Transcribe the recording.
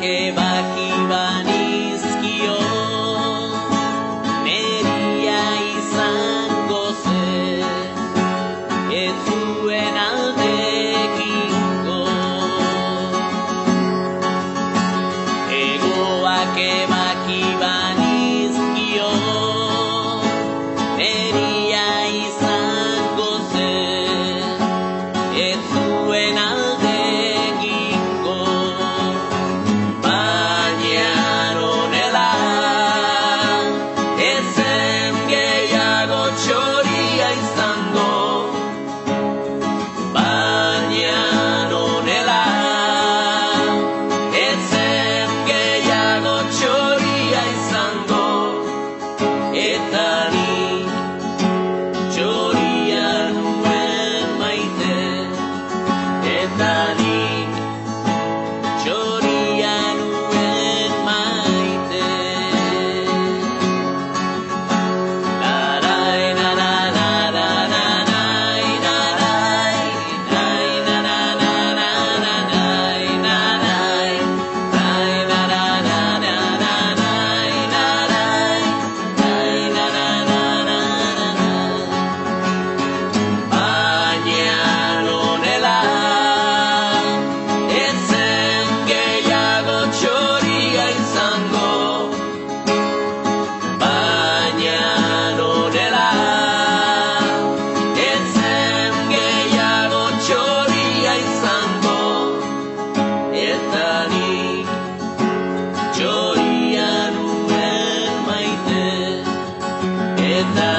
ebaki banizkio, neria izango zen, ez zuen alde egingo. Egoak ebaki banizkio, neria izango zen, ez zuen alde egingo. Baina honela, ez zen gehiago txoria izango. Baina honela, ez zen gehiago txoria izango. Eta nik txoria nuen maite, eta nik txoria nuen maite. Larai, narararararai, narai, nai, narararararai, narai, nai, narararararai, narai, nai, narararararai. Baina honela, ez zen gehiago txoria izango. Baina honela, ez zen gehiago txoria izango. Eta nik txoria nuen maite, eta